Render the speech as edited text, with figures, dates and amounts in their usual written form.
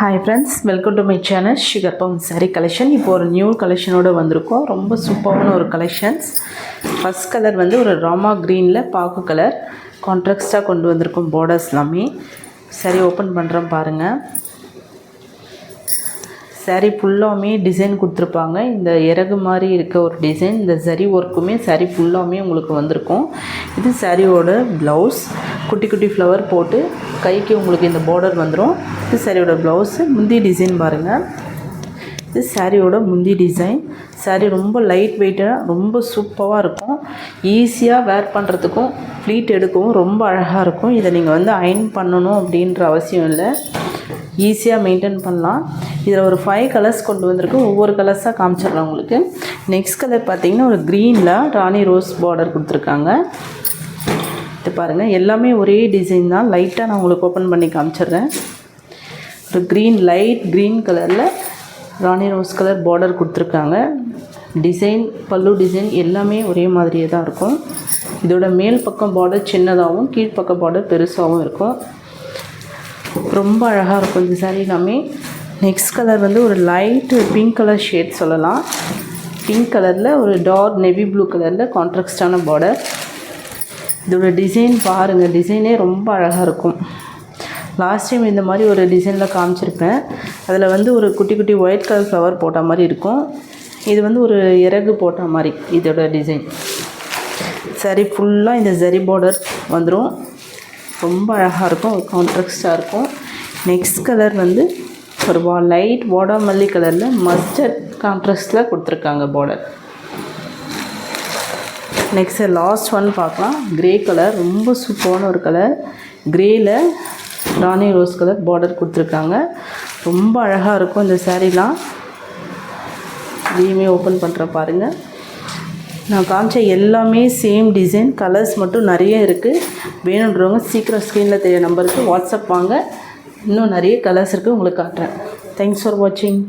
Hi friends, welcome to my channel sugar பவுன் sari collection. இப்போ ஒரு நியூ கலெக்ஷனோடு வந்திருக்கோம். ரொம்ப சூப்பரான ஒரு கலெக்ஷன்ஸ். ஃபஸ்ட் கலர் வந்து ஒரு ராமா க்ரீனில் பாக்கு கலர் கான்ட்ராஸ்டாக கொண்டு வந்திருக்கோம். பார்டர்ஸ் எல்லாமே சாரீ ஓப்பன் பண்ணுறோம் பாருங்கள். சாரீ ஃபுல்லாமே டிசைன் கொடுத்துருப்பாங்க. இந்த இறகு மாதிரி இருக்க ஒரு டிசைன், இந்த சரி ஒர்க்குமே சாரீ ஃபுல்லாமே உங்களுக்கு வந்திருக்கும். இது சாரியோட ப்ளவுஸ், குட்டி குட்டி ஃப்ளவர் போட்டு கைக்கு உங்களுக்கு இந்த பார்டர் வந்துடும். இது சாரியோட ப்ளவுஸு. முந்தி டிசைன் பாருங்கள். இது சாரியோட முந்தி டிசைன். சாரீ ரொம்ப லைட் வெயிட்டாக ரொம்ப சூப்பராக இருக்கும். ஈஸியாக வேர் பண்ணுறதுக்கும் ப்ளீட் எடுக்கவும் ரொம்ப அழகாக இருக்கும். இதை நீங்கள் வந்து அயர்ன் பண்ணணும் அப்படின்ற அவசியம் இல்லை, ஈஸியாக மெயின்டைன் பண்ணலாம். இதில் ஒரு 5 கலர்ஸ் கொண்டு வந்திருக்கோம். ஒவ்வொரு கலர்ஸாக காமிச்சிடலாம் உங்களுக்கு. நெக்ஸ்ட் கலர் பார்த்திங்கன்னா ஒரு க்ரீனில் ராணி ரோஸ் பார்டர் கொடுத்துருக்காங்க. இது பாருங்கள், எல்லாமே ஒரே டிசைன் தான். லைட்டாக நான் உங்களுக்கு ஓப்பன் பண்ணி காமிச்சிட்றேன். ஒரு க்ரீன், லைட் க்ரீன் கலரில் ராணி ரோஸ் கலர் பார்டர் கொடுத்துருக்காங்க. டிசைன், பல்லு டிசைன் எல்லாமே ஒரே மாதிரியே தான் இருக்கும். இதோட மேல் பக்கம் பார்டர் சின்னதாகவும் கீழ்ப்பக்கம் பார்டர் பெருசாகவும் இருக்கும். ரொம்ப அழகாக இருக்கும் இந்த சாரீ எல்லாமே. நெக்ஸ்ட் கலர் வந்து ஒரு லைட்டு பிங்க் கலர் ஷேட் சொல்லலாம். பிங்க் கலரில் ஒரு டார்க் நெவி ப்ளூ கலரில் கான்ட்ராஸ்டான பார்டர். இதோட டிசைன் பாருங்கள், டிசைனே ரொம்ப அழகாக இருக்கும். லாஸ்ட் டைம் இந்த மாதிரி ஒரு டிசைனில் காமிச்சிருப்பேன். அதில் வந்து ஒரு குட்டி குட்டி ஒயிட் கலர் ஃப்ளவர் போட்ட மாதிரி இருக்கும். இது வந்து ஒரு இறகு போட்ட மாதிரி இதோட டிசைன். சரி, ஃபுல்லாக இந்த ஜரி பார்டர் வந்துடும். ரொம்ப அழகாக இருக்கும், ஒரு கான்ட்ராஸ்டாக இருக்கும். நெக்ஸ்ட் கலர் வந்து ஒரு லைட் வாடாமல்லி கலரில் மஸ்டர்ட் கான்ட்ராஸ்டில் கொடுத்துருக்காங்க பார்டர். நெக்ஸ்ட்டு லாஸ்ட் ஒன் பார்க்கலாம். க்ரே கலர், ரொம்ப சூப்பரான ஒரு கலர். க்ரேயில் ராணி ரோஸ் கலர் பார்டர் கொடுத்துருக்காங்க. ரொம்ப அழகாக இருக்கும் இந்த சாரீலாம். இதையுமே ஓப்பன் பண்ணுற பாருங்கள். நான் காமிச்ச எல்லாமே சேம் டிசைன், கலர்ஸ் மட்டும் நிறைய இருக்குது. வேணுன்றவங்க சீக்கிரம் ஸ்க்ரீனில் தெரிய நம்பருக்கு வாட்ஸ்அப் வாங்க. இன்னும் நிறைய கலர்ஸ் இருக்குது, உங்களுக்கு காட்டுறேன். தேங்க்ஸ் ஃபார் வாட்சிங்.